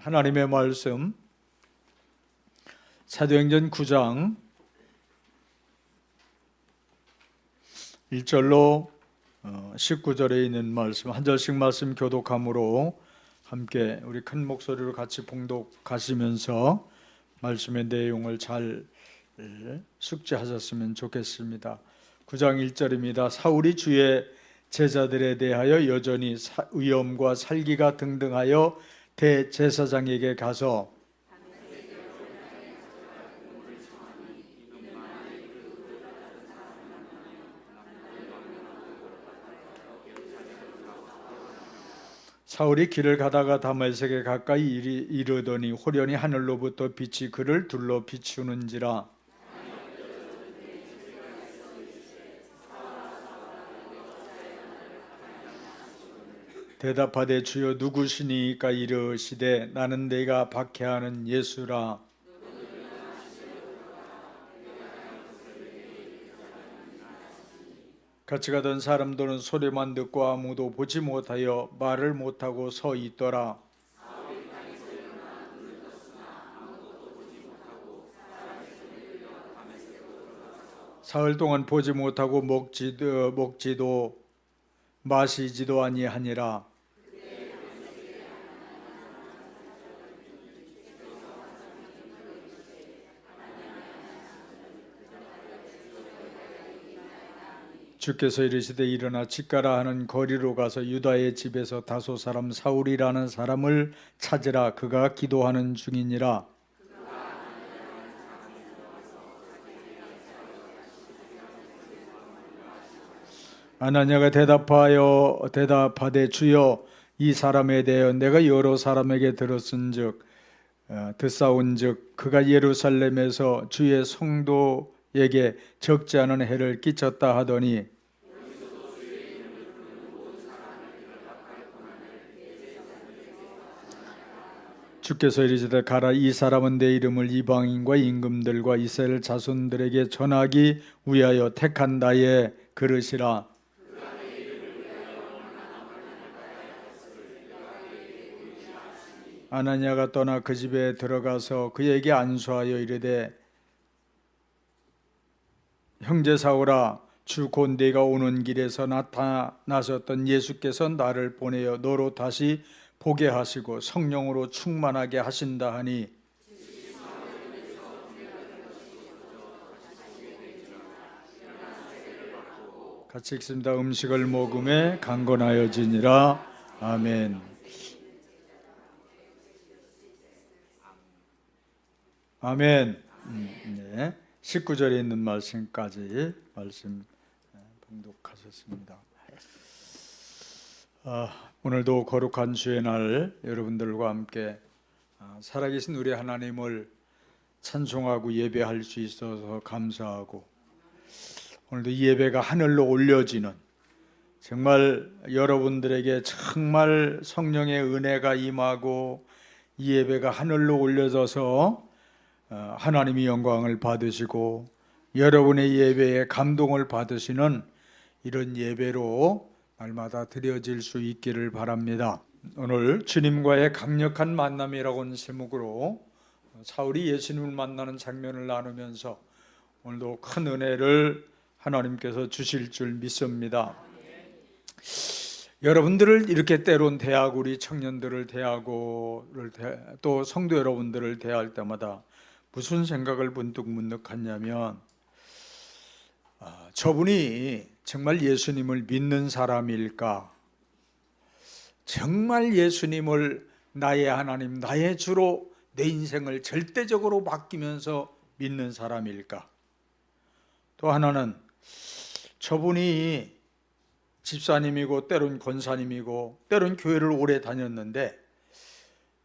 하나님의 말씀 사도행전 9장 1절로 19절에 있는 말씀 한 절씩 말씀 교독함으로 함께 우리 큰 목소리로 같이 봉독하시면서 말씀의 내용을 잘 숙지하셨으면 좋겠습니다. 9장 1절입니다. 사울이 주의 제자들에 대하여 여전히 위엄과 살기가 등등하여 대제사장에게 가서 사울이 길을 가다가 다메섹에 가까이 이르더니 호련히 하늘로부터 빛이 그를 둘러 비추는지라. 대답하되 주여 누구시니까 이르시되 나는 내가 박해하는 예수라. 같이 가던 사람들은 소리만 듣고 아무도 보지 못하여 말을 못하고 서 있더라. 사흘 동안 보지 못하고 먹지도 마시지도 아니하니라. 주께서 이르시되 일어나 집가라 하는 거리로 가서 유다의 집에서 다소 사람 사울이라는 사람을 찾으라. 그가 기도하는 중이니라. 아나니아가 대답하되 주여 이 사람에 대하여 내가 여러 사람에게 듣사온즉 그가 예루살렘에서 주의 성도에게 적지 않은 해를 끼쳤다 하더니 주께서 이르시되 가라. 이 사람은 내 이름을 이방인과 임금들과 이스라엘 자손들에게 전하기 위하여 택한 나의 그릇이라. 아나니아가 떠나 그 집에 들어가서 그에게 안수하여 이르되 형제 사울아, 주 곧 네가 오는 길에서 나타나셨던 예수께서 나를 보내어 너로 다시 보게 하시고 성령으로 충만하게 하신다 하니 같이 읽습니다. 음식을 먹음에 강건하여지니라. 아멘. 아멘. 네. 19절에 있는 말씀까지 말씀 봉독하셨습니다. 오늘도 거룩한 주의 날 여러분들과 함께 살아계신 우리 하나님을 찬송하고 예배할 수 있어서 감사하고, 오늘도 이 예배가 하늘로 올려지는, 정말 여러분들에게 정말 성령의 은혜가 임하고 이 예배가 하늘로 올려져서 하나님이 영광을 받으시고 여러분의 예배에 감동을 받으시는 이런 예배로 날마다 드려질 수 있기를 바랍니다. 오늘 주님과의 강력한 만남이라고는 제목으로 사울이 예수님을 만나는 장면을 나누면서 오늘도 큰 은혜를 하나님께서 주실 줄 믿습니다. 여러분들을 이렇게 때론 대하고 우리 청년들을 대하고 또 성도 여러분들을 대할 때마다 무슨 생각을 문득 하냐면 저분이 정말 예수님을 믿는 사람일까? 정말 예수님을 나의 하나님, 나의 주로 내 인생을 절대적으로 맡기면서 믿는 사람일까? 또 하나는 저분이 집사님이고 때론 권사님이고 때론 교회를 오래 다녔는데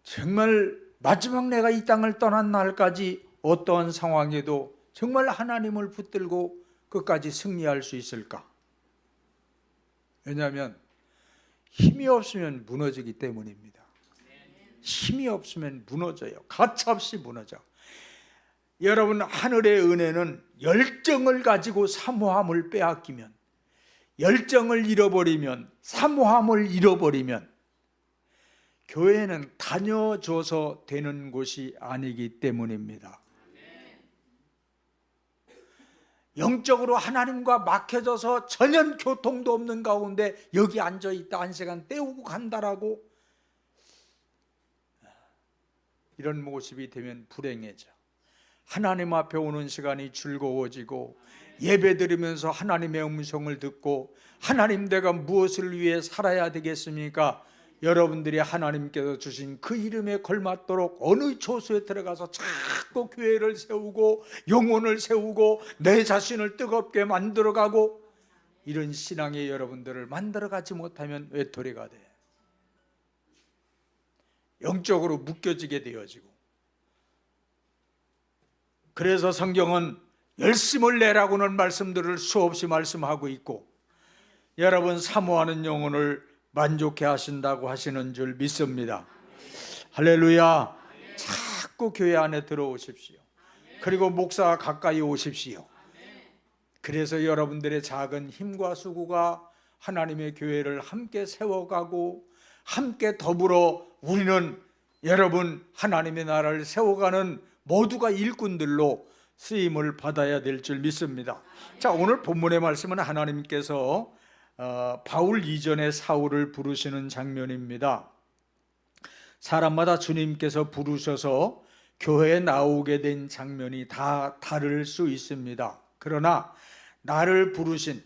정말 마지막 내가 이 땅을 떠난 날까지 어떠한 상황에도 정말 하나님을 붙들고 끝까지 승리할 수 있을까? 왜냐하면 힘이 없으면 무너지기 때문입니다. 힘이 없으면 무너져요. 가차없이 무너져. 여러분, 하늘의 은혜는 열정을 가지고 사모함을 빼앗기면, 열정을 잃어버리면, 사모함을 잃어버리면 교회는 다녀줘서 되는 곳이 아니기 때문입니다. 영적으로 하나님과 막혀져서 전혀 교통도 없는 가운데 여기 앉아있다 한 시간 때우고 간다라고 이런 모습이 되면 불행해져. 하나님 앞에 오는 시간이 즐거워지고 예배 드리면서 하나님의 음성을 듣고 하나님 내가 무엇을 위해 살아야 되겠습니까? 여러분들이 하나님께서 주신 그 이름에 걸맞도록 어느 처소에 들어가서 자꾸 교회를 세우고 영혼을 세우고 내 자신을 뜨겁게 만들어가고 이런 신앙의 여러분들을 만들어가지 못하면 외톨이가 돼. 영적으로 묶여지게 되어지고. 그래서 성경은 열심을 내라고는 말씀들을 수없이 말씀하고 있고 여러분 사모하는 영혼을 만족해 하신다고 하시는 줄 믿습니다. 할렐루야. 자꾸 교회 안에 들어오십시오. 그리고 목사와 가까이 오십시오. 그래서 여러분들의 작은 힘과 수고가 하나님의 교회를 함께 세워가고 함께 더불어 우리는 여러분 하나님의 나라를 세워가는 모두가 일꾼들로 쓰임을 받아야 될 줄 믿습니다. 자, 오늘 본문의 말씀은 하나님께서 바울 이전에 사울을 부르시는 장면입니다. 사람마다 주님께서 부르셔서 교회에 나오게 된 장면이 다 다를 수 있습니다. 그러나 나를 부르신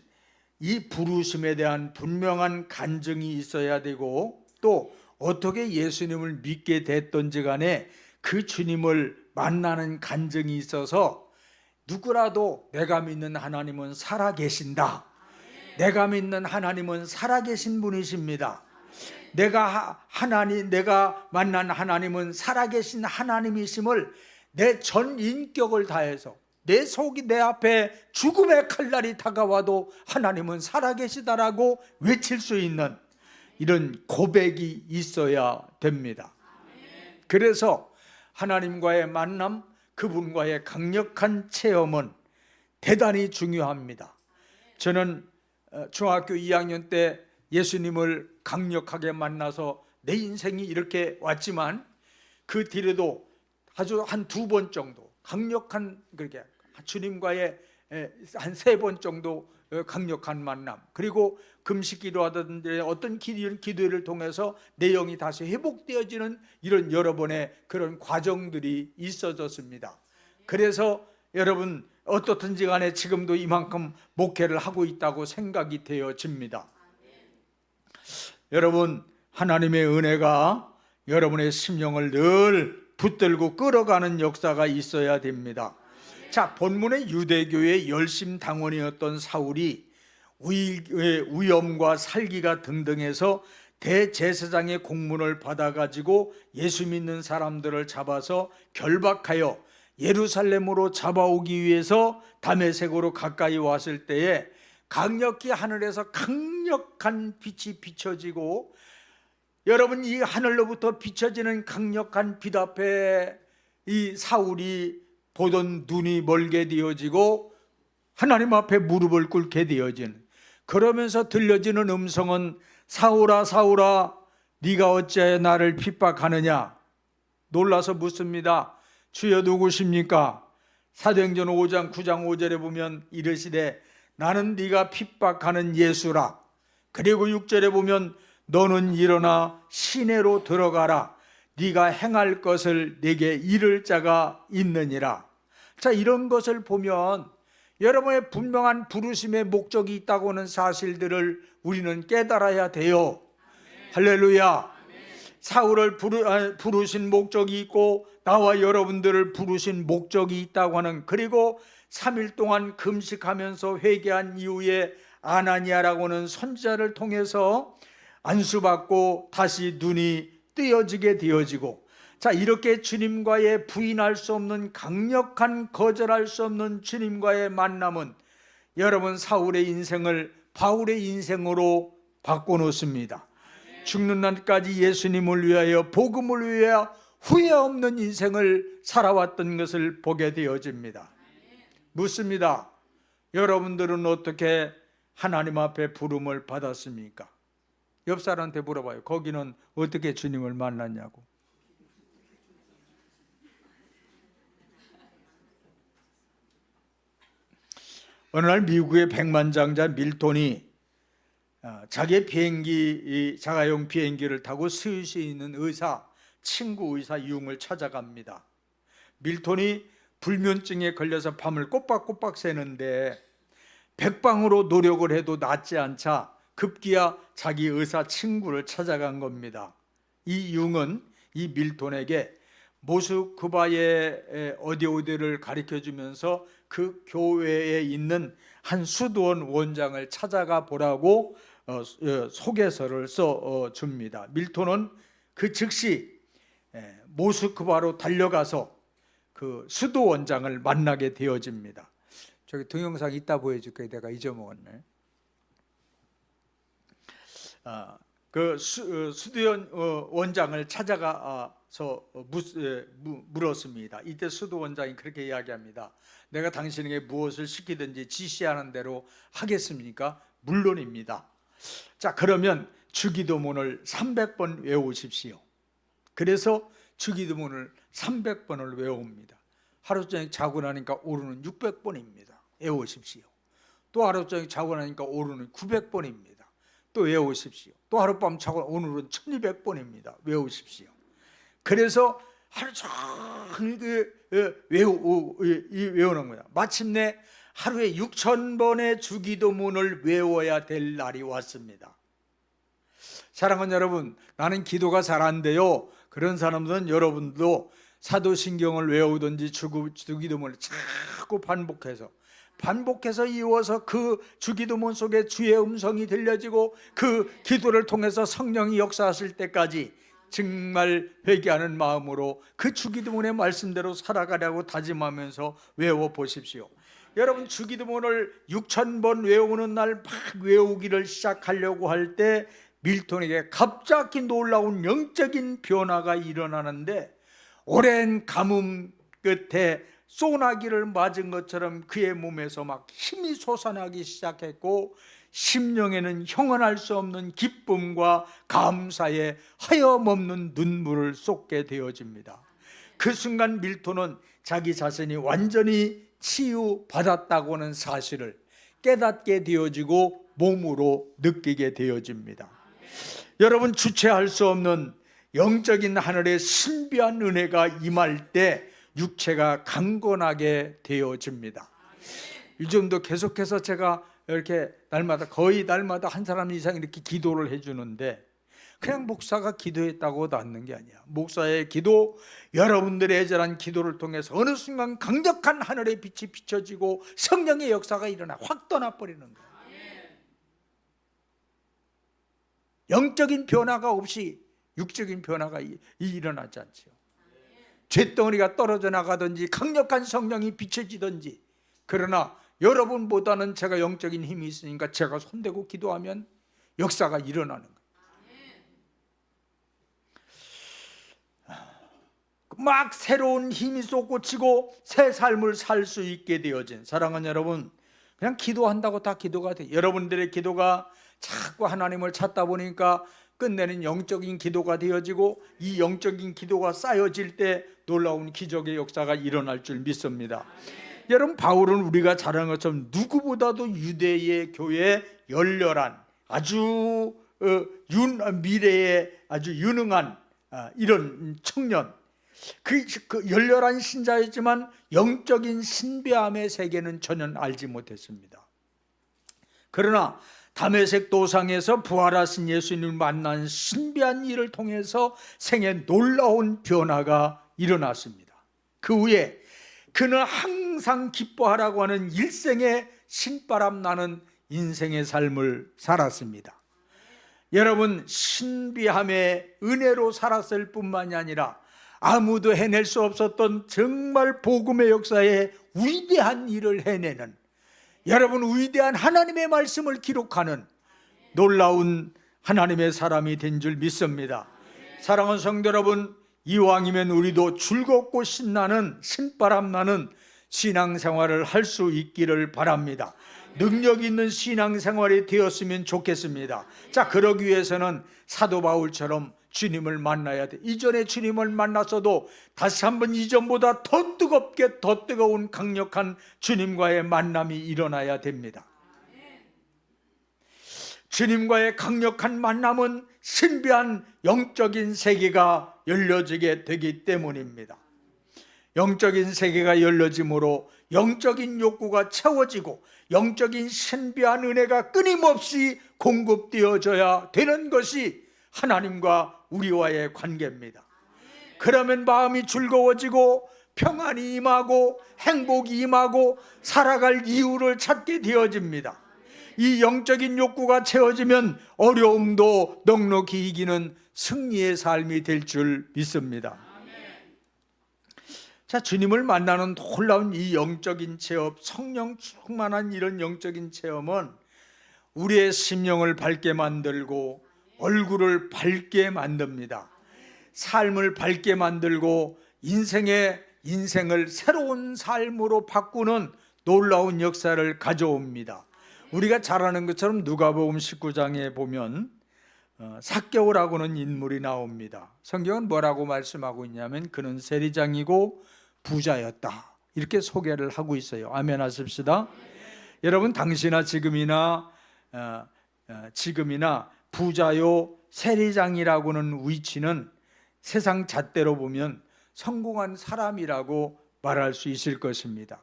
이 부르심에 대한 분명한 간증이 있어야 되고 또 어떻게 예수님을 믿게 됐던지 간에 그 주님을 만나는 간증이 있어서 누구라도 내가 믿는 하나님은 살아계신다. 내가 믿는 하나님은 살아계신 분이십니다. 내가 만난 하나님은 살아계신 하나님이심을 내 전 인격을 다해서 내 속이 내 앞에 죽음의 칼날이 다가와도 하나님은 살아계시다라고 외칠 수 있는 이런 고백이 있어야 됩니다. 그래서 하나님과의 만남, 그분과의 강력한 체험은 대단히 중요합니다. 저는 중학교 2학년 때 예수님을 강력하게 만나서 내 인생이 이렇게 왔지만 그 뒤에도 아주 한 2번 정도 강력한 그렇게 주님과의 한 3번 정도 강력한 만남, 그리고 금식 기도하던데 어떤 기도를 통해서 내용이 다시 회복되어지는 이런 여러 번의 그런 과정들이 있어졌습니다. 그래서 여러분 어떻든지 간에 지금도 이만큼 목회를 하고 있다고 생각이 되어집니다. 여러분 하나님의 은혜가 여러분의 심령을 늘 붙들고 끌어가는 역사가 있어야 됩니다. 자, 본문의 유대교의 열심 당원이었던 사울이 위엄과 살기가 등등해서 대제사장의 공문을 받아가지고 예수 믿는 사람들을 잡아서 결박하여 예루살렘으로 잡아오기 위해서 다메섹으로 가까이 왔을 때에 강력히 하늘에서 강력한 빛이 비춰지고, 여러분 이 하늘로부터 비춰지는 강력한 빛 앞에 이 사울이 보던 눈이 멀게 되어지고 하나님 앞에 무릎을 꿇게 되어지는, 그러면서 들려지는 음성은 사울아 사울아 네가 어찌하여 나를 핍박하느냐. 놀라서 묻습니다. 주여 누구십니까? 사도행전 5장 9장 5절에 보면 이르시되 나는 네가 핍박하는 예수라. 그리고 6절에 보면 너는 일어나 시내로 들어가라. 네가 행할 것을 내게 이를 자가 있느니라. 자, 이런 것을 보면 여러분의 분명한 부르심의 목적이 있다고 하는 사실들을 우리는 깨달아야 돼요. 할렐루야. 사울을 부르신 목적이 있고 나와 여러분들을 부르신 목적이 있다고 하는, 그리고 3일 동안 금식하면서 회개한 이후에 아나니아라고 하는 선지자를 통해서 안수받고 다시 눈이 뜨여지게 되어지고, 자, 이렇게 주님과의 부인할 수 없는 강력한 거절할 수 없는 주님과의 만남은 여러분 사울의 인생을 바울의 인생으로 바꿔놓습니다. 죽는 날까지 예수님을 위하여 복음을 위하여 후회 없는 인생을 살아왔던 것을 보게 되어집니다. 묻습니다. 여러분들은 어떻게 하나님 앞에 부름을 받았습니까? 옆 사람한테 물어봐요. 거기는 어떻게 주님을 만났냐고. 어느 날 미국의 백만장자 밀톤이 자기의 자가용 비행기를 타고 스위스에 있는 친구 의사 융을 찾아갑니다. 밀톤이 불면증에 걸려서 밤을 꼬박꼬박 새는데 백방으로 노력을 해도 낫지 않자 급기야 자기 의사 친구를 찾아간 겁니다. 이 융은 이 밀톤에게 모스크바의 어디를 가르쳐주면서 그 교회에 있는 한 수도원 원장을 찾아가 보라고 소개서를 써줍니다. 밀톤은 그 즉시 모스크바로 달려가서 그 수도 원장을 만나게 되어집니다. 저기 동영상 이따 보여줄게요. 내가 잊어먹었네. 그 수도 원장을 찾아가서 물었습니다. 이때 수도 원장이 그렇게 이야기합니다. 내가 당신에게 무엇을 시키든지 지시하는 대로 하겠습니까? 물론입니다. 자, 그러면 주기도문을 300번 외우십시오. 그래서 주기도문을 300번을 외웁니다. 하루 종일 자고 나니까 오르는 600번입니다. 외우십시오. 또 하루 종일 자고 나니까 오르는 900번입니다. 또 외우십시오. 또 하룻밤 자고 오늘은 1200번입니다. 외우십시오. 그래서 하루 종일 외우는 거야. 마침내 하루에 6000번의 주기도문을 외워야 될 날이 왔습니다. 사랑하는 여러분, 나는 기도가 잘 안 돼요. 그런 사람들은 여러분도 사도신경을 외우든지 주기도문을 자꾸 반복해서 이어서 그 주기도문 속에 주의 음성이 들려지고 그 기도를 통해서 성령이 역사하실 때까지 정말 회개하는 마음으로 그 주기도문의 말씀대로 살아가려고 다짐하면서 외워보십시오. 여러분, 주기도문을 6000번 외우는 날 막 외우기를 시작하려고 할 때 밀톤에게 갑자기 놀라운 영적인 변화가 일어나는데, 오랜 가뭄 끝에 소나기를 맞은 것처럼 그의 몸에서 막 힘이 솟아나기 시작했고, 심령에는 형언할 수 없는 기쁨과 감사에 하염없는 눈물을 쏟게 되어집니다. 그 순간 밀톤은 자기 자신이 완전히 치유받았다고는 사실을 깨닫게 되어지고 몸으로 느끼게 되어집니다. 여러분, 주체할 수 없는 영적인 하늘의 신비한 은혜가 임할 때 육체가 강건하게 되어집니다. 요즘도 계속해서 제가 이렇게 거의 날마다 한 사람 이상 이렇게 기도를 해주는데, 그냥 목사가 기도했다고 낫는 게 아니야. 목사의 기도, 여러분들의 애절한 기도를 통해서 어느 순간 강력한 하늘의 빛이 비춰지고 성령의 역사가 일어나 확 떠나버리는 거야. 영적인 변화가 없이 육적인 변화가 일어나지 않죠. 쇳덩어리가 떨어져 나가든지 강력한 성령이 비춰지든지, 그러나 여러분보다는 제가 영적인 힘이 있으니까 제가 손대고 기도하면 역사가 일어나는 거예요. 막 새로운 힘이 솟구치고 새 삶을 살 수 있게 되어진, 사랑하는 여러분, 그냥 기도한다고 다 기도가 돼. 여러분들의 기도가 자꾸 하나님을 찾다 보니까 끝내는 영적인 기도가 되어지고, 이 영적인 기도가 쌓여질 때 놀라운 기적의 역사가 일어날 줄 믿습니다. 여러분, 바울은 우리가 잘 아는 것처럼 누구보다도 유대의 교회에 열렬한 아주 미래에 아주 유능한 이런 청년, 그 열렬한 신자였지만 영적인 신비함의 세계는 전혀 알지 못했습니다. 그러나 다메섹 도상에서 부활하신 예수님을 만난 신비한 일을 통해서 생에 놀라운 변화가 일어났습니다. 그 후에 그는 항상 기뻐하라고 하는 일생의 신바람 나는 인생의 삶을 살았습니다. 여러분, 신비함의 은혜로 살았을 뿐만이 아니라 아무도 해낼 수 없었던 정말 복음의 역사에 위대한 일을 해내는, 여러분, 위대한 하나님의 말씀을 기록하는 놀라운 하나님의 사람이 된 줄 믿습니다. 사랑하는 성도 여러분, 이왕이면 우리도 즐겁고 신나는 신바람 나는 신앙생활을 할 수 있기를 바랍니다. 능력 있는 신앙생활이 되었으면 좋겠습니다. 자, 그러기 위해서는 사도 바울처럼 주님을 만나야 돼. 이전에 주님을 만났어도 다시 한번 이전보다 더 뜨겁게, 더 뜨거운 강력한 주님과의 만남이 일어나야 됩니다. 주님과의 강력한 만남은 신비한 영적인 세계가 열려지게 되기 때문입니다. 영적인 세계가 열려짐으로 영적인 욕구가 채워지고 영적인 신비한 은혜가 끊임없이 공급되어져야 되는 것이 하나님과 우리와의 관계입니다. 그러면 마음이 즐거워지고 평안이 임하고 행복이 임하고 살아갈 이유를 찾게 되어집니다. 이 영적인 욕구가 채워지면 어려움도 넉넉히 이기는 승리의 삶이 될 줄 믿습니다. 자, 주님을 만나는 놀라운 이 영적인 체험, 성령 충만한 이런 영적인 체험은 우리의 심령을 밝게 만들고 얼굴을 밝게 만듭니다. 삶을 밝게 만들고 인생을 새로운 삶으로 바꾸는 놀라운 역사를 가져옵니다. 우리가 잘 아는 것처럼 누가복음 19장에 보면 삭개오라고는 인물이 나옵니다. 성경은 뭐라고 말씀하고 있냐면 그는 세리장이고 부자였다, 이렇게 소개를 하고 있어요. 아멘 하십시다. 여러분, 당시나 지금이나 부자요 세리장이라고는 위치는 세상 잣대로 보면 성공한 사람이라고 말할 수 있을 것입니다.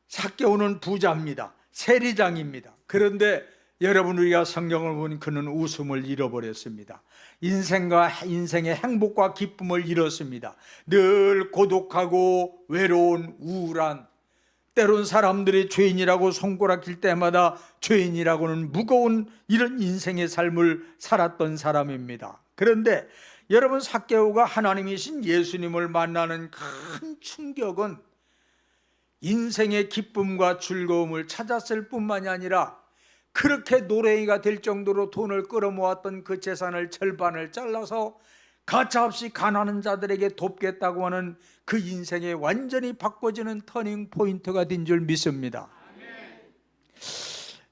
삭개오는 부자입니다. 세리장입니다. 그런데 여러분, 우리가 성경을 보니 그는 웃음을 잃어버렸습니다. 인생의 행복과 기쁨을 잃었습니다. 늘 고독하고 외로운, 우울한, 때론 사람들이 죄인이라고 손가락질 때마다 죄인이라고는 무거운 이런 인생의 삶을 살았던 사람입니다. 그런데 여러분, 삭개오가 하나님이신 예수님을 만나는 큰 충격은 인생의 기쁨과 즐거움을 찾았을 뿐만이 아니라 그렇게 노랭이가 될 정도로 돈을 끌어모았던 그 재산을 절반을 잘라서 가차없이 가난한 자들에게 돕겠다고 하는 그 인생에 완전히 바꿔지는 터닝 포인트가 된 줄 믿습니다.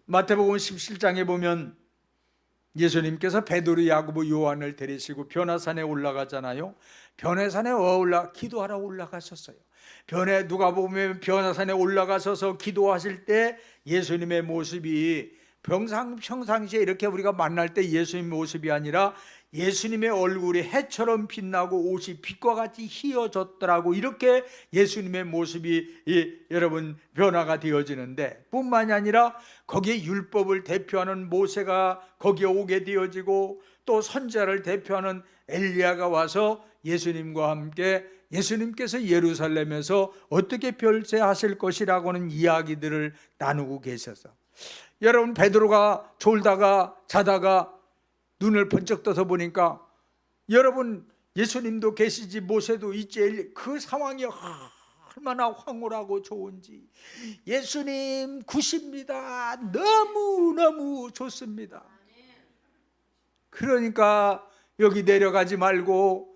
마태복음 17장에 보면 예수님께서 베드로, 야고보, 요한을 데리시고 변화산에 올라가잖아요. 변화산에 기도하러 올라가셨어요. 누가 보면 변화산에 올라가셔서 기도하실 때 예수님의 모습이 평상시에 이렇게 우리가 만날 때 예수님 모습이 아니라 예수님의 얼굴이 해처럼 빛나고 옷이 빛과 같이 희어졌더라고. 이렇게 예수님의 모습이 여러분 변화가 되어지는데, 뿐만이 아니라 거기에 율법을 대표하는 모세가 거기에 오게 되어지고 또 선지자를 대표하는 엘리야가 와서 예수님과 함께 예수님께서 예루살렘에서 어떻게 별세하실 것이라고는 이야기들을 나누고 계셔서, 여러분, 베드로가 졸다가 자다가 눈을 번쩍 떠서 보니까 여러분, 예수님도 계시지 모세도 있지, 그 상황이 얼마나 황홀하고 좋은지. 예수님 굿입니다. 너무너무 좋습니다. 그러니까 여기 내려가지 말고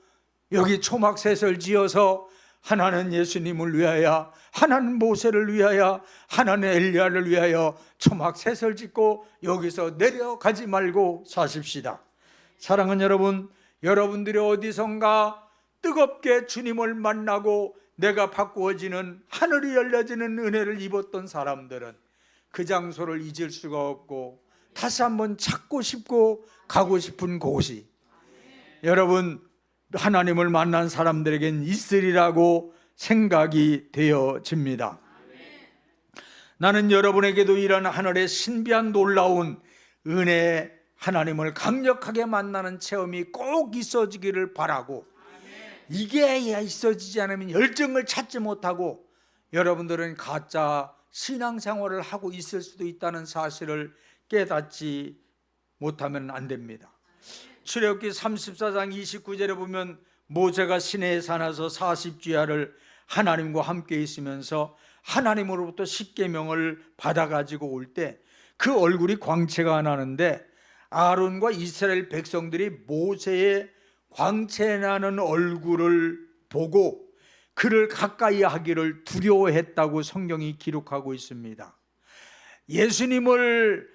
여기 초막셋을 지어서 하나는 예수님을 위하여, 하나는 모세를 위하여, 하나는 엘리야를 위하여 초막셋을 짓고 여기서 내려가지 말고 사십시다. 사랑하는 여러분, 여러분들이 어디선가 뜨겁게 주님을 만나고 내가 바꾸어지는, 하늘이 열려지는 은혜를 입었던 사람들은 그 장소를 잊을 수가 없고 다시 한번 찾고 싶고 가고 싶은 곳이 여러분 하나님을 만난 사람들에겐 있으리라고 생각이 되어집니다. 나는 여러분에게도 이런 하늘의 신비한 놀라운 은혜, 하나님을 강력하게 만나는 체험이 꼭 있어지기를 바라고, 이게 있어지지 않으면 열정을 찾지 못하고 여러분들은 가짜 신앙생활을 하고 있을 수도 있다는 사실을 깨닫지 못하면 안 됩니다. 출애굽기 34장 29절에 보면 모세가 시내에 사나서 40주야를 하나님과 함께 있으면서 하나님으로부터 십계명을 받아가지고 올 때 그 얼굴이 광채가 나는데, 아론과 이스라엘 백성들이 모세의 광채나는 얼굴을 보고 그를 가까이 하기를 두려워했다고 성경이 기록하고 있습니다. 예수님을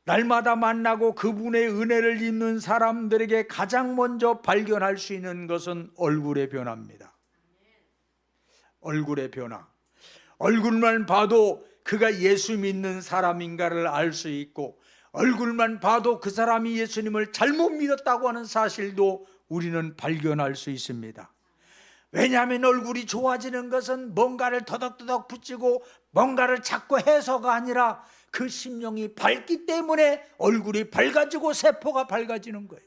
날마다 만나고 그분의 은혜를 입는 사람들에게 가장 먼저 발견할 수 있는 것은 얼굴의 변화입니다. 얼굴의 변화. 얼굴만 봐도 그가 예수 믿는 사람인가를 알 수 있고, 얼굴만 봐도 그 사람이 예수님을 잘못 믿었다고 하는 사실도 우리는 발견할 수 있습니다. 왜냐하면 얼굴이 좋아지는 것은 뭔가를 더덕더덕 붙이고 뭔가를 자꾸 해서가 아니라 그 심령이 밝기 때문에 얼굴이 밝아지고 세포가 밝아지는 거예요.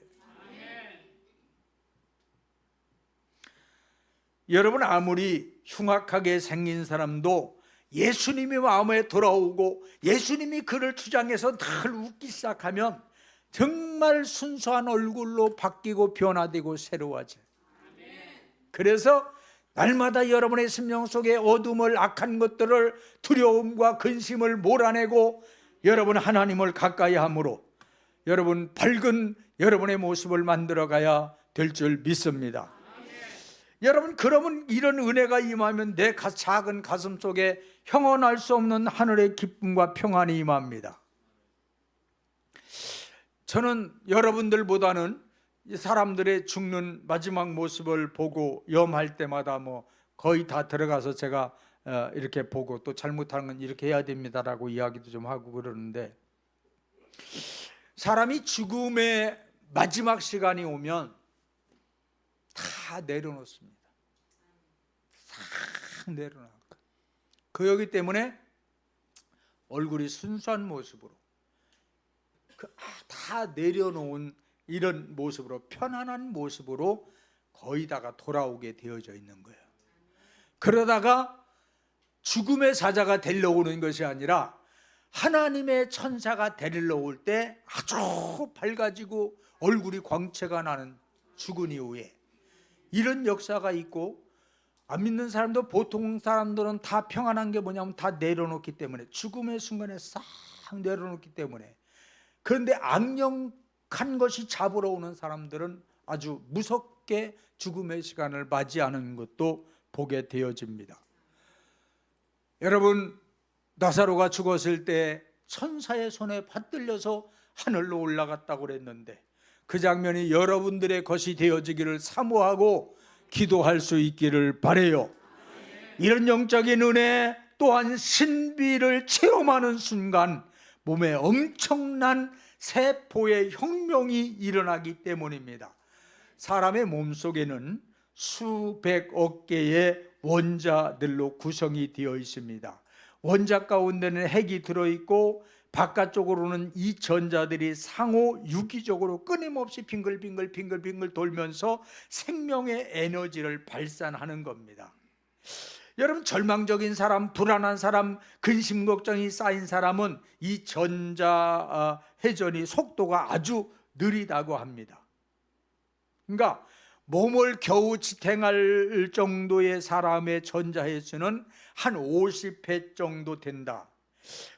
여러분, 아무리 흉악하게 생긴 사람도 예수님이 마음에 돌아오고 예수님이 그를 주장해서 늘 웃기 시작하면 정말 순수한 얼굴로 바뀌고 변화되고 새로워져요. 그래서 날마다 여러분의 심령 속에 어둠을, 악한 것들을, 두려움과 근심을 몰아내고 여러분 하나님을 가까이 함으로 여러분 밝은 여러분의 모습을 만들어가야 될 줄 믿습니다. 여러분, 그러면 이런 은혜가 임하면 내 작은 가슴 속에 형언할 수 없는 하늘의 기쁨과 평안이 임합니다. 저는 여러분들보다는 사람들의 죽는 마지막 모습을 보고 염할 때마다 거의 다 들어가서 제가 이렇게 보고, 또 잘못하는 건 이렇게 해야 됩니다라고 이야기도 좀 하고 그러는데, 사람이 죽음의 마지막 시간이 오면 다 내려놓습니다. 싹 내려놔. 그러기 때문에 얼굴이 순수한 모습으로 다 내려놓은 이런 모습으로, 편안한 모습으로 거의 다가 돌아오게 되어져 있는 거예요. 그러다가 죽음의 사자가 데려오는 것이 아니라 하나님의 천사가 데리러 올 때 아주 밝아지고 얼굴이 광채가 나는, 죽은 이후에 이런 역사가 있고, 안 믿는 사람도, 보통 사람들은 다 평안한 게 뭐냐면 다 내려놓기 때문에, 죽음의 순간에 싹 내려놓기 때문에. 그런데 악령한 것이 잡으러 오는 사람들은 아주 무섭게 죽음의 시간을 맞이하는 것도 보게 되어집니다. 여러분, 나사로가 죽었을 때 천사의 손에 받들려서 하늘로 올라갔다고 그랬는데, 그 장면이 여러분들의 것이 되어지기를 사모하고 기도할 수 있기를 바라요. 이런 영적인 은혜 또한 신비를 체험하는 순간 몸에 엄청난 세포의 혁명이 일어나기 때문입니다. 사람의 몸속에는 수백억 개의 원자들로 구성이 되어 있습니다. 원자 가운데는 핵이 들어있고 바깥쪽으로는 이 전자들이 상호 유기적으로 끊임없이 빙글빙글 돌면서 생명의 에너지를 발산하는 겁니다. 여러분, 절망적인 사람, 불안한 사람, 근심 걱정이 쌓인 사람은 이 전자 회전이 속도가 아주 느리다고 합니다. 그러니까 몸을 겨우 지탱할 정도의 사람의 전자의 수는 한 50회 정도 된다.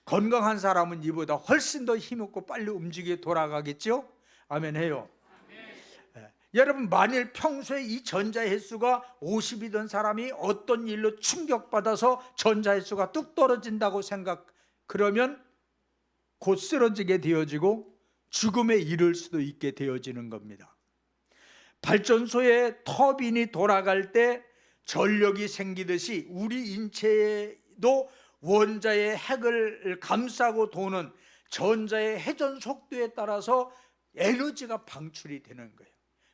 건강한 사람은 이보다 훨씬 더 힘있고 빨리 움직여 돌아가겠죠? 아멘 해요. 여러분, 만일 평소에 이 전자의 수가 50이던 사람이 어떤 일로 충격받아서 전자의 수가 뚝 떨어진다고 그러면 곧 쓰러지게 되어지고 죽음에 이를 수도 있게 되어지는 겁니다. 발전소에 터빈이 돌아갈 때 전력이 생기듯이 우리 인체에도 원자의 핵을 감싸고 도는 전자의 회전 속도에 따라서 에너지가 방출이 되는 거예요.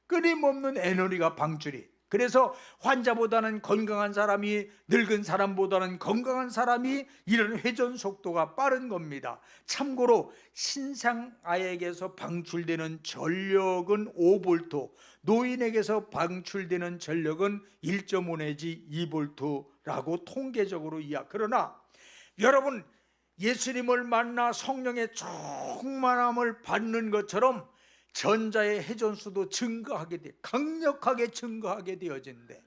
끊임없는 에너지가 방출이. 그래서 환자보다는 건강한 사람이, 늙은 사람보다는 건강한 사람이 이런 회전 속도가 빠른 겁니다. 참고로 신생아에게서 방출되는 전력은 5V, 노인에게서 방출되는 전력은 1.5 내지 2V라고 통계적으로 그러나 여러분, 예수님을 만나 성령의 충만함을 받는 것처럼 전자의 회전수도 증가하게 돼, 강력하게 증가하게 되어진대.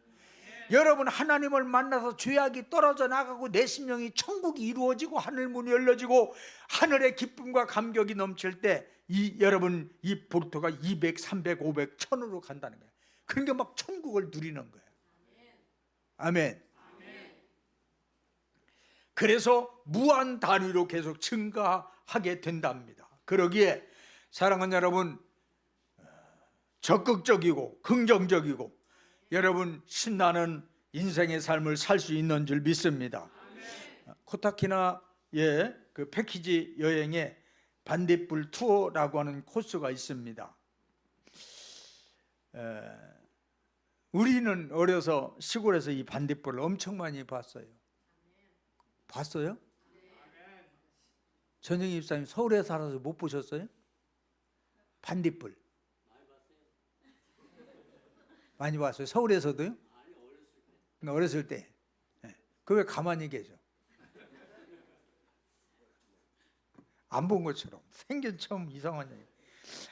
여러분, 하나님을 만나서 죄악이 떨어져 나가고 내 심령이 천국이 이루어지고 하늘문이 열려지고 하늘의 기쁨과 감격이 넘칠 때 여러분 이 볼트가 200, 300, 500, 1000으로 간다는 거예요. 그러니까 막 천국을 누리는 거예요. 아멘. 그래서 무한 단위로 계속 증가하게 된답니다. 그러기에 사랑하는 여러분, 적극적이고 긍정적이고 여러분 신나는 인생의 삶을 살 수 있는 줄 믿습니다. 코타키나의 그 패키지 여행에 반딧불 투어라고 하는 코스가 있습니다. 우리는 어려서 시골에서 이 반딧불을 엄청 많이 봤어요. 봤어요? 전영희 집사님 서울에 살아서 못 보셨어요? 반딧불 많이 봤어요? 서울에서도요? 어렸을 때. 그 왜 가만히 계셔? 안 본 것처럼 생긴 처음 이상한 얘기.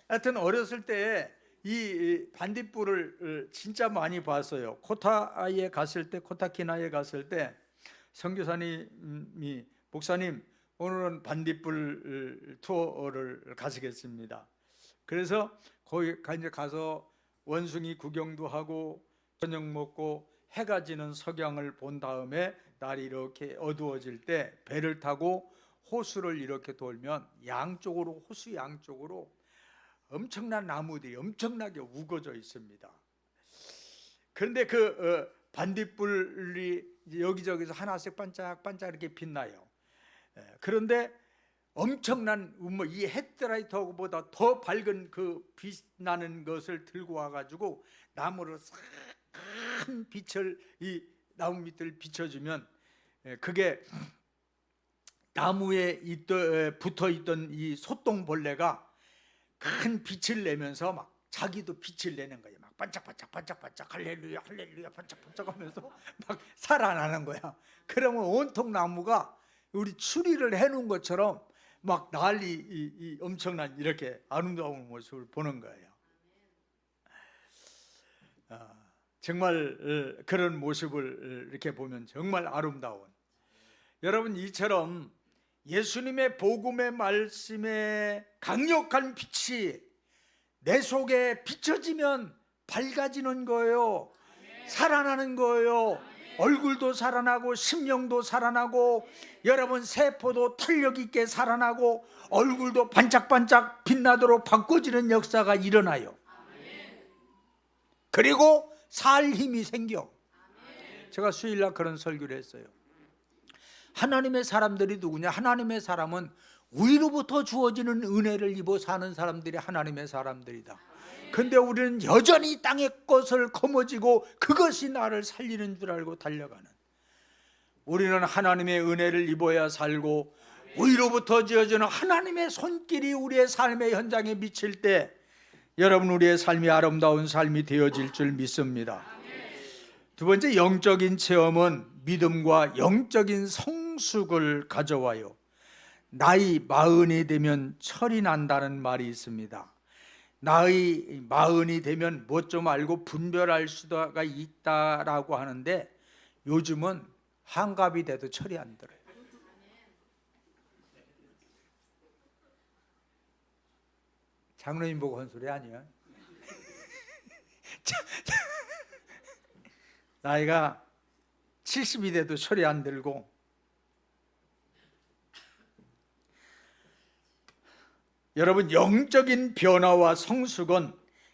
하여튼 어렸을 때 이 반딧불을 진짜 많이 봤어요. 코타키나에 갔을 때 선교사님이 목사님 오늘은 반딧불 투어를 가시겠습니다. 그래서 거기 이제 가서 원숭이 구경도 하고 저녁 먹고 해가 지는 석양을 본 다음에 날이 이렇게 어두워질 때 배를 타고 호수를 이렇게 돌면 양쪽으로, 호수 양쪽으로 엄청난 나무들이 엄청나게 우거져 있습니다. 그런데 그 반딧불이 여기저기서 하나씩 반짝반짝 이렇게 빛나요. 그런데 엄청난 이 헤드라이트보다 더 밝은 그 빛나는 것을 들고 와가지고 나무를 큰 빛을 이 나무 밑을 비춰주면 그게 나무에 붙어 있던 이 소똥벌레가 큰 빛을 내면서 막 자기도 빛을 내는 거예요. 막 반짝반짝 할렐루야 할렐루야 반짝반짝하면서 막 살아나는 거야. 그러면 온통 나무가 우리 추리를 해놓은 것처럼 막 난리 이 엄청난 이렇게 아름다운 모습을 보는 거예요. 정말 그런 모습을 이렇게 보면 정말 아름다운. 여러분 이처럼 예수님의 복음의 말씀에 강력한 빛이 내 속에 비춰지면 밝아지는 거예요. 살아나는 거예요. 얼굴도 살아나고 심령도 살아나고 여러분 세포도 탄력 있게 살아나고 얼굴도 반짝반짝 빛나도록 바꿔지는 역사가 일어나요. 그리고 살 힘이 생겨. 제가 수요일날 그런 설교를 했어요. 하나님의 사람들이 누구냐? 하나님의 사람은 위로부터 주어지는 은혜를 입어 사는 사람들이 하나님의 사람들이다. 근데 우리는 여전히 땅의 것을 거머쥐고 그것이 나를 살리는 줄 알고 달려가는, 우리는 하나님의 은혜를 입어야 살고 위로부터 주어지는 하나님의 손길이 우리의 삶의 현장에 미칠 때 여러분 우리의 삶이 아름다운 삶이 되어질 줄 믿습니다. 두 번째, 영적인 체험은 믿음과 영적인 성숙을 가져와요. 나이 40이 되면 철이 난다는 말이 있습니다. 나이 40이 되면 뭐 좀 알고 분별할 수가 있다라고 하는데 요즘은 한갑이 돼도 철이 안 들어요. 장로님 보고 한 소리 아니야? 나이가 70이 돼도 철이 안 들고, 여러분 영적인 변화와 성숙은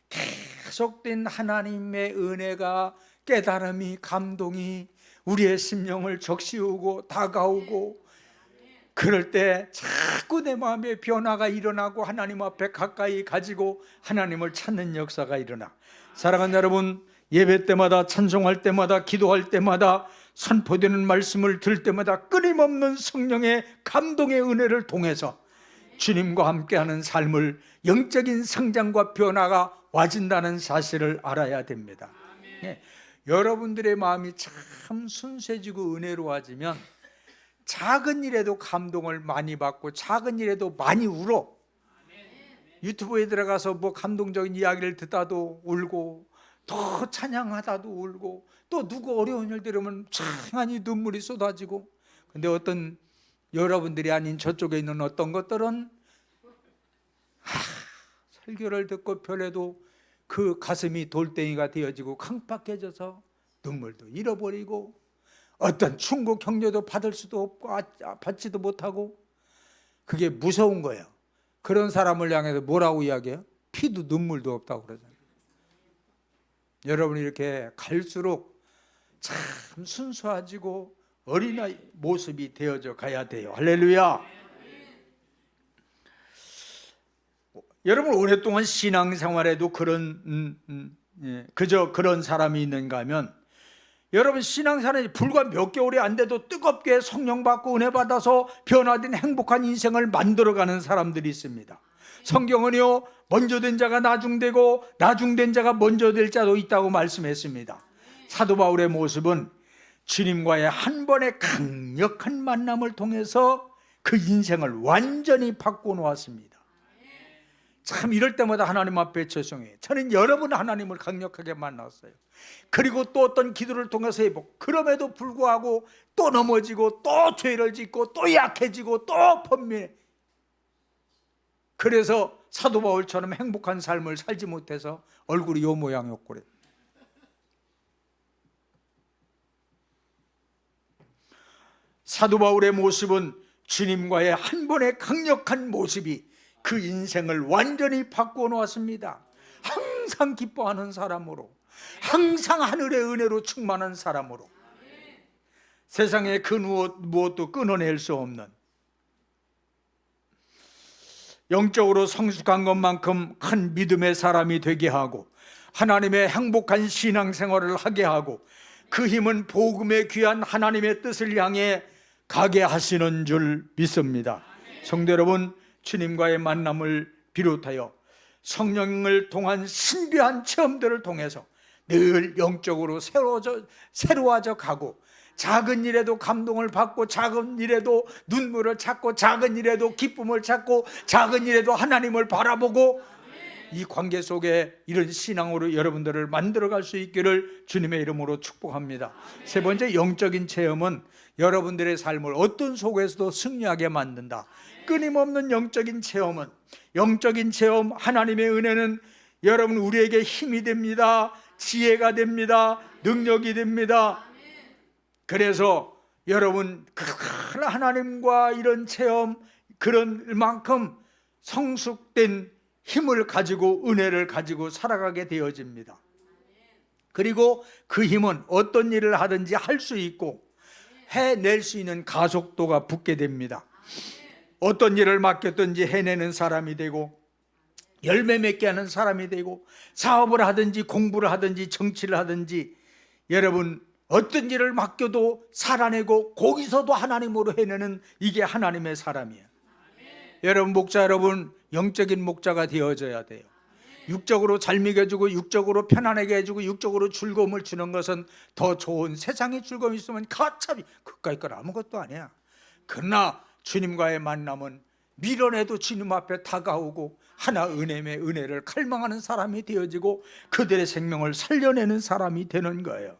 계속된 하나님의 은혜가, 깨달음이, 감동이 우리의 심령을 적시우고 다가오고, 그럴 때 자꾸 내 마음에 변화가 일어나고 하나님 앞에 가까이 가지고 하나님을 찾는 역사가 일어나. 사랑하는 여러분, 예배 때마다, 찬송할 때마다, 기도할 때마다, 선포되는 말씀을 들을 때마다 끊임없는 성령의 감동의 은혜를 통해서 주님과 함께하는 삶을, 영적인 성장과 변화가 와진다는 사실을 알아야 됩니다. 예, 여러분들의 마음이 참 순수해지고 은혜로워지면 작은 일에도 감동을 많이 받고 작은 일에도 많이 울어. 유튜브에 들어가서 뭐 감동적인 이야기를 듣다도 울고, 더 찬양하다도 울고, 또 누구 어려운 일 들으면 창하니 눈물이 쏟아지고. 근데 어떤 여러분들이 아닌 저쪽에 있는 어떤 것들은 설교를 듣고 별에도 그 가슴이 돌덩이가 되어지고 강팍해져서 눈물도 잃어버리고 어떤 충고 격려도 받을 수도 없고 받지도 못하고, 그게 무서운 거예요. 그런 사람을 향해서 뭐라고 이야기해요? 피도 눈물도 없다고 그러잖아요. 여러분이 이렇게 갈수록 참 순수해지고 어린아이 모습이 되어져 가야 돼요. 할렐루야. 여러분 오랫동안 신앙생활에도 그저 그런 사람이 있는가 하면, 여러분 신앙생활이 불과 몇 개월이 안 돼도 뜨겁게 성령 받고 은혜 받아서 변화된 행복한 인생을 만들어가는 사람들이 있습니다. 성경은요, 먼저 된 자가 나중되고 나중된 자가 먼저 될 자도 있다고 말씀했습니다. 사도 바울의 모습은 주님과의 한 번의 강력한 만남을 통해서 그 인생을 완전히 바꿔놓았습니다. 참 이럴 때마다 하나님 앞에 죄송해요. 저는 여러분 하나님을 강력하게 만났어요. 그리고 또 어떤 기도를 통해서 해보고, 그럼에도 불구하고 또 넘어지고 또 죄를 짓고 또 약해지고 또 번민해. 그래서 사도 바울처럼 행복한 삶을 살지 못해서 얼굴이 요 모양이었고 그래. 사도 바울의 모습은 주님과의 한 번의 강력한 모습이 그 인생을 완전히 바꿔놓았습니다. 항상 기뻐하는 사람으로, 항상 하늘의 은혜로 충만한 사람으로, 세상에 그 무엇도 끊어낼 수 없는, 영적으로 성숙한 것만큼 큰 믿음의 사람이 되게 하고 하나님의 행복한 신앙생활을 하게 하고, 그 힘은 복음의 귀한 하나님의 뜻을 향해 가게 하시는 줄 믿습니다. 성도 여러분, 주님과의 만남을 비롯하여 성령을 통한 신비한 체험들을 통해서 늘 영적으로 새로워져 가고, 작은 일에도 감동을 받고, 작은 일에도 눈물을 찾고, 작은 일에도 기쁨을 찾고, 작은 일에도 하나님을 바라보고, 이 관계 속에 이런 신앙으로 여러분들을 만들어갈 수 있기를 주님의 이름으로 축복합니다. 세 번째, 영적인 체험은 여러분들의 삶을 어떤 속에서도 승리하게 만든다. 끊임없는 영적인 체험은, 영적인 체험, 하나님의 은혜는 여러분 우리에게 힘이 됩니다. 지혜가 됩니다. 능력이 됩니다. 그래서 여러분 큰 하나님과 이런 체험, 그런 만큼 성숙된 힘을 가지고 은혜를 가지고 살아가게 되어집니다. 그리고 그 힘은 어떤 일을 하든지 할 수 있고 해낼 수 있는 가속도가 붙게 됩니다. 어떤 일을 맡겼든지 해내는 사람이 되고, 열매 맺게 하는 사람이 되고, 사업을 하든지 공부를 하든지 정치를 하든지, 여러분 어떤 일을 맡겨도 살아내고 거기서도 하나님으로 해내는, 이게 하나님의 사람이에요. 여러분 목자 여러분, 영적인 목자가 되어져야 돼요. 육적으로 잘 먹여주고 육적으로 편안하게 해주고 육적으로 즐거움을 주는 것은 더 좋은, 세상에 즐거움이 있으면 가차비 그까이 건 아무것도 아니야. 그러나 주님과의 만남은 미련해도 주님 앞에 다가오고 하나 은혜의 은혜를 갈망하는 사람이 되어지고 그들의 생명을 살려내는 사람이 되는 거예요.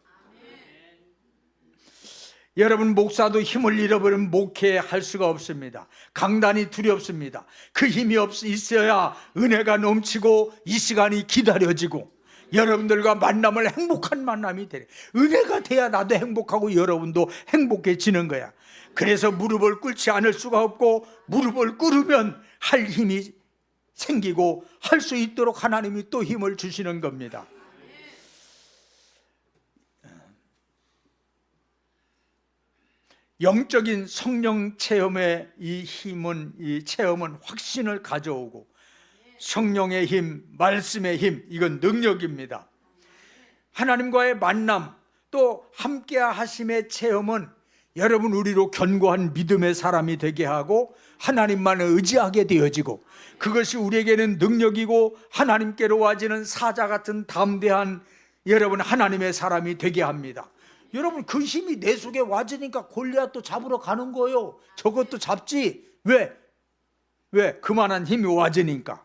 여러분 목사도 힘을 잃어버리면 목회할 수가 없습니다. 강단이 두렵습니다. 그 힘이 있어야 은혜가 넘치고 이 시간이 기다려지고 여러분들과 만남을 행복한 만남이 되래. 은혜가 돼야 나도 행복하고 여러분도 행복해지는 거야. 그래서 무릎을 꿇지 않을 수가 없고, 무릎을 꿇으면 할 힘이 생기고 할 수 있도록 하나님이 또 힘을 주시는 겁니다. 영적인 성령 체험의 이 힘은, 이 체험은 확신을 가져오고, 성령의 힘, 말씀의 힘, 이건 능력입니다. 하나님과의 만남, 또 함께 하심의 체험은 여러분 우리로 견고한 믿음의 사람이 되게 하고 하나님만을 의지하게 되어지고, 그것이 우리에게는 능력이고 하나님께로 와지는 사자 같은 담대한 여러분 하나님의 사람이 되게 합니다. 여러분 그 힘이 내 속에 와지니까 골리앗도 잡으러 가는 거예요. 저것도 잡지. 왜? 그만한 힘이 와지니까.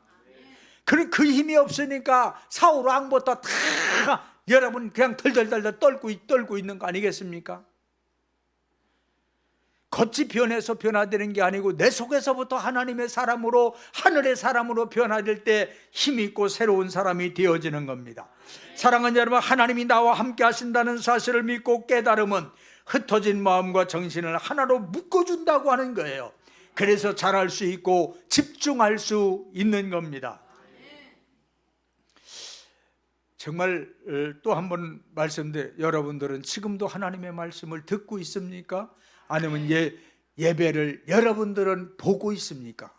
그 힘이 없으니까 사울 왕부터 다 여러분 그냥 덜덜덜 떨고 있는 거 아니겠습니까? 겉이 변해서 변화되는 게 아니고 내 속에서부터 하나님의 사람으로, 하늘의 사람으로 변화될 때 힘이 있고 새로운 사람이 되어지는 겁니다. 사랑하는 여러분, 하나님이 나와 함께 하신다는 사실을 믿고 깨달으면 흩어진 마음과 정신을 하나로 묶어준다고 하는 거예요. 그래서 잘할 수 있고 집중할 수 있는 겁니다. 정말 또 한 번 말씀드려요. 여러분들은 지금도 하나님의 말씀을 듣고 있습니까? 아니면 예배를 여러분들은 보고 있습니까?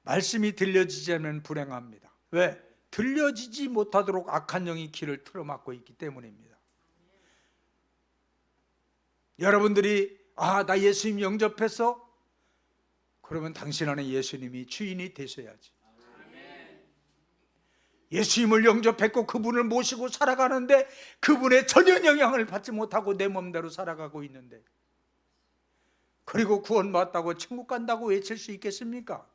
말씀이 들려지지 않으면 불행합니다. 왜? 들려지지 못하도록 악한 영이 길을 틀어막고 있기 때문입니다. 여러분들이 나 예수님 영접했어? 그러면 당신 안에 예수님이 주인이 되셔야지. 예수님을 영접했고 그분을 모시고 살아가는데 그분의 전혀 영향을 받지 못하고 내 맘대로 살아가고 있는데, 그리고 구원받았다고 천국 간다고 외칠 수 있겠습니까?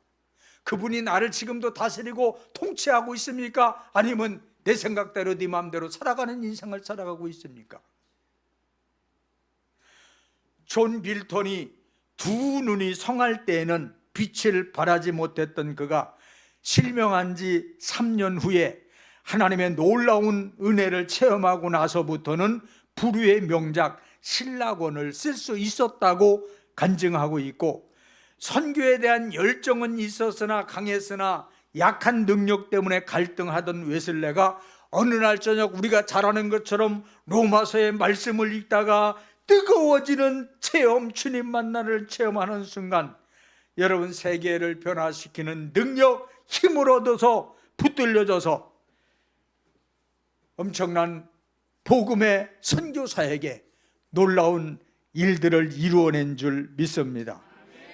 그분이 나를 지금도 다스리고 통치하고 있습니까? 아니면 내 생각대로 네 마음대로 살아가는 인생을 살아가고 있습니까? 존 밀턴이 두 눈이 성할 때에는 빛을 발하지 못했던 그가 실명한 지 3년 후에 하나님의 놀라운 은혜를 체험하고 나서부터는 불후의 명작 신라권을 쓸 수 있었다고 간증하고 있고, 선교에 대한 열정은 있었으나 강했으나 약한 능력 때문에 갈등하던 웨슬레가 어느 날 저녁 우리가 잘 아는 것처럼 로마서의 말씀을 읽다가 뜨거워지는 체험, 주님 만나를 체험하는 순간 여러분 세계를 변화시키는 능력, 힘을 얻어서 붙들려져서 엄청난 복음의 선교사에게 놀라운 일들을 이루어낸 줄 믿습니다.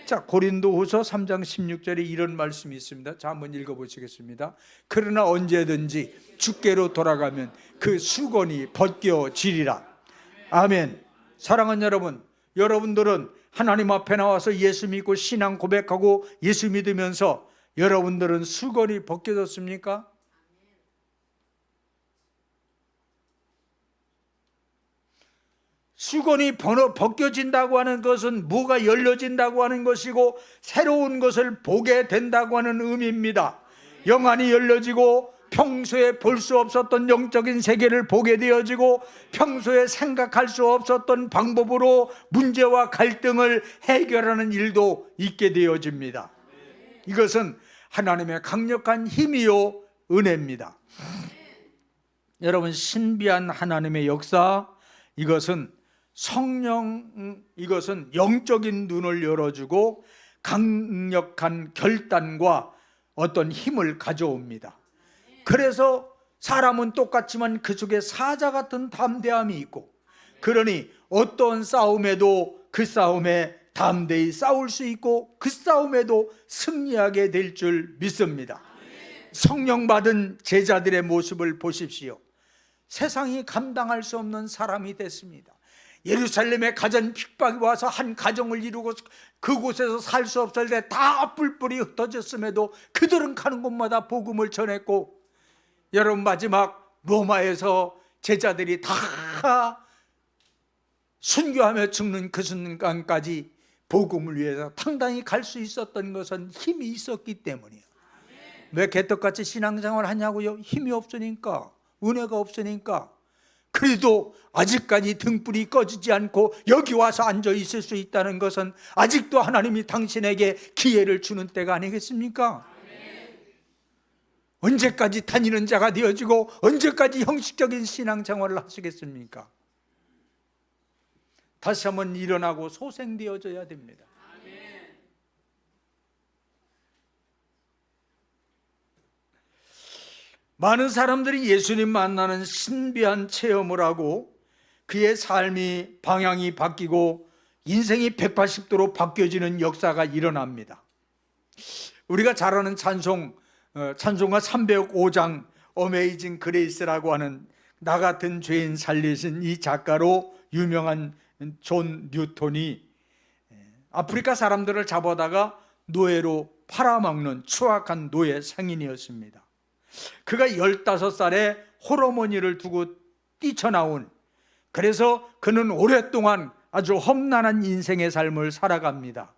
자, 고린도후서 3장 16절에 이런 말씀이 있습니다. 자, 한번 읽어보시겠습니다. 그러나 언제든지 주께로 돌아가면 그 수건이 벗겨지리라. 아멘. 사랑하는 여러분, 여러분들은 하나님 앞에 나와서 예수 믿고 신앙 고백하고 예수 믿으면서 여러분들은 수건이 벗겨졌습니까? 수건이 벗겨진다고 하는 것은 뭐가 열려진다고 하는 것이고 새로운 것을 보게 된다고 하는 의미입니다. 영안이 열려지고 평소에 볼 수 없었던 영적인 세계를 보게 되어지고 평소에 생각할 수 없었던 방법으로 문제와 갈등을 해결하는 일도 있게 되어집니다. 이것은 하나님의 강력한 힘이요 은혜입니다. 여러분, 신비한 하나님의 역사, 이것은 이것은 영적인 눈을 열어주고 강력한 결단과 어떤 힘을 가져옵니다. 그래서 사람은 똑같지만 그 속에 사자 같은 담대함이 있고, 그러니 어떤 싸움에도 그 싸움에 담대히 싸울 수 있고 그 싸움에도 승리하게 될 줄 믿습니다. 성령 받은 제자들의 모습을 보십시오. 세상이 감당할 수 없는 사람이 됐습니다. 예루살렘에 가전 핍박이 와서 한 가정을 이루고 그곳에서 살 수 없을 때 다 뿔뿔이 흩어졌음에도 그들은 가는 곳마다 복음을 전했고, 여러분 마지막 로마에서 제자들이 다 순교하며 죽는 그 순간까지 복음을 위해서 당당히 갈 수 있었던 것은 힘이 있었기 때문이에요. 왜 개떡같이 신앙생활 하냐고요? 힘이 없으니까, 은혜가 없으니까. 그래도 아직까지 등불이 꺼지지 않고 여기 와서 앉아 있을 수 있다는 것은 아직도 하나님이 당신에게 기회를 주는 때가 아니겠습니까? 언제까지 다니는 자가 되어지고 언제까지 형식적인 신앙생활을 하시겠습니까? 다시 한번 일어나고 소생되어져야 됩니다. 많은 사람들이 예수님 만나는 신비한 체험을 하고 그의 삶이 방향이 바뀌고 인생이 180도로 바뀌어지는 역사가 일어납니다. 우리가 잘 아는 찬송가 305장 어메이징 그레이스라고 하는 나 같은 죄인 살리신 이 작가로 유명한 존 뉴턴이 아프리카 사람들을 잡아다가 노예로 팔아먹는 추악한 노예 상인이었습니다. 그가 15살에 홀어머니를 두고 뛰쳐나온, 그래서 그는 오랫동안 아주 험난한 인생의 삶을 살아갑니다.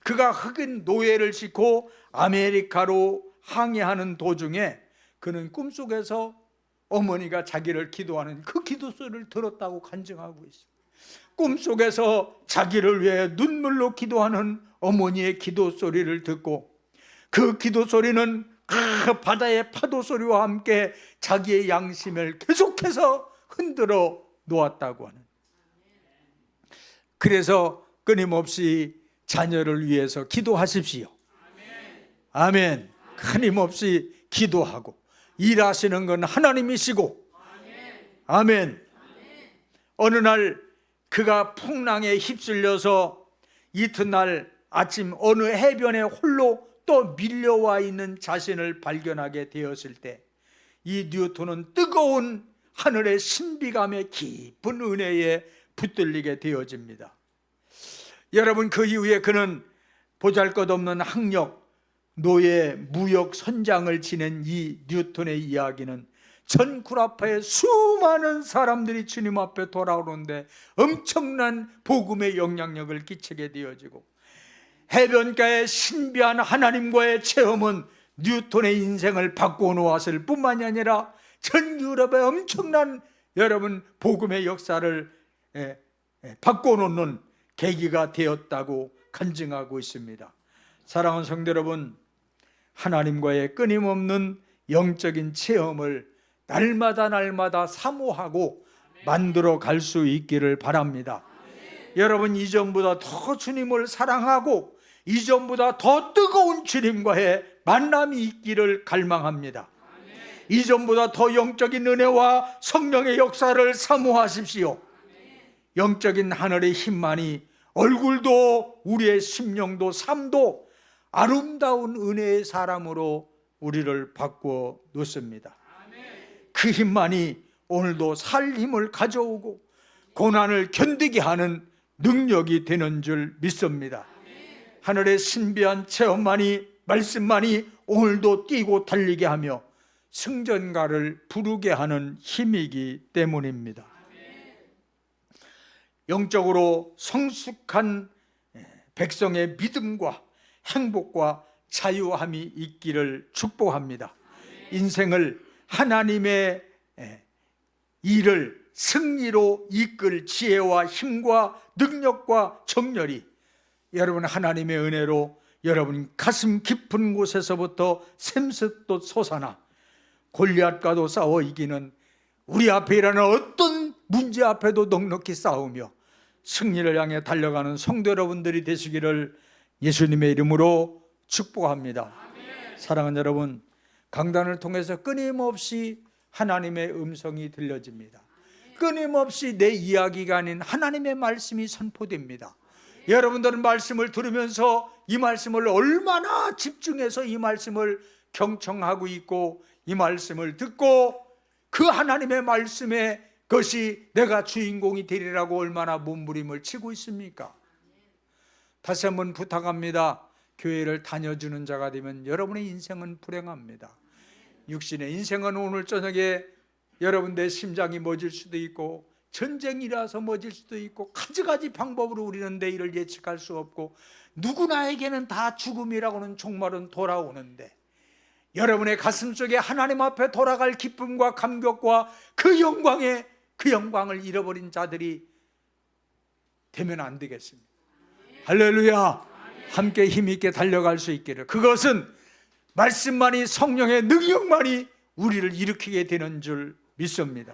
그가 흑인 노예를 싣고 아메리카로 항해하는 도중에 그는 꿈속에서 어머니가 자기를 기도하는 그 기도 소리를 들었다고 간증하고 있습니다. 꿈속에서 자기를 위해 눈물로 기도하는 어머니의 기도 소리를 듣고 그 기도 소리는 그 바다의 파도 소리와 함께 자기의 양심을 계속해서 흔들어 놓았다고 하는. 그래서 끊임없이 자녀를 위해서 기도하십시오. 아멘. 끊임없이 기도하고 일하시는 건 하나님이시고. 아멘. 어느 날 그가 풍랑에 휩쓸려서 이튿날 아침 어느 해변에 홀로 또 밀려와 있는 자신을 발견하게 되었을 때 이 뉴턴은 뜨거운 하늘의 신비감의 깊은 은혜에 붙들리게 되어집니다. 여러분, 그 이후에 그는 보잘것없는 학력, 노예, 무역 선장을 지낸 이 뉴턴의 이야기는 전 구라파의 수많은 사람들이 주님 앞에 돌아오는데 엄청난 복음의 영향력을 끼치게 되어지고, 해변가의 신비한 하나님과의 체험은 뉴턴의 인생을 바꾸어 놓았을 뿐만이 아니라 전 유럽의 엄청난 여러분 복음의 역사를 바꾸어 놓는 계기가 되었다고 간증하고 있습니다. 사랑하는 성도 여러분, 하나님과의 끊임없는 영적인 체험을 날마다 사모하고 만들어 갈 수 있기를 바랍니다. 여러분, 이전보다 더 주님을 사랑하고 이전보다 더 뜨거운 주님과의 만남이 있기를 갈망합니다. 이전보다 더 영적인 은혜와 성령의 역사를 사모하십시오. 영적인 하늘의 힘만이 얼굴도 우리의 심령도 삶도 아름다운 은혜의 사람으로 우리를 바꾸어 놓습니다. 그 힘만이 오늘도 살 힘을 가져오고 고난을 견디게 하는 능력이 되는 줄 믿습니다. 하늘의 신비한 체험만이, 말씀만이 오늘도 뛰고 달리게 하며 승전가를 부르게 하는 힘이기 때문입니다. 영적으로 성숙한 백성의 믿음과 행복과 자유함이 있기를 축복합니다. 인생을 하나님의 일을 승리로 이끌 지혜와 힘과 능력과 정렬이 여러분 하나님의 은혜로 여러분 가슴 깊은 곳에서부터 샘솟듯 솟아나 골리앗과도 싸워 이기는 우리 앞에 일어나는 어떤 문제 앞에도 넉넉히 싸우며 승리를 향해 달려가는 성도 여러분들이 되시기를 예수님의 이름으로 축복합니다. 사랑하는 여러분, 강단을 통해서 끊임없이 하나님의 음성이 들려집니다. 끊임없이 내 이야기가 아닌 하나님의 말씀이 선포됩니다. 여러분들은 말씀을 들으면서 이 말씀을 얼마나 집중해서 이 말씀을 경청하고 있고 이 말씀을 듣고 그 하나님의 말씀에 그것이 내가 주인공이 되리라고 얼마나 몸부림을 치고 있습니까? 다시 한번 부탁합니다. 교회를 다녀주는 자가 되면 여러분의 인생은 불행합니다. 육신의 인생은 오늘 저녁에 여러분 내 심장이 멎을 수도 있고 전쟁이라서 멎을 수도 있고 가지가지 방법으로 우리는 내일을 예측할 수 없고 누구나에게는 다 죽음이라고는 종말은 돌아오는데 여러분의 가슴 속에 하나님 앞에 돌아갈 기쁨과 감격과 그 영광을 잃어버린 자들이 되면 안 되겠습니다. 할렐루야. 함께 힘있게 달려갈 수 있기를. 그것은 말씀만이, 성령의 능력만이 우리를 일으키게 되는 줄 믿습니다.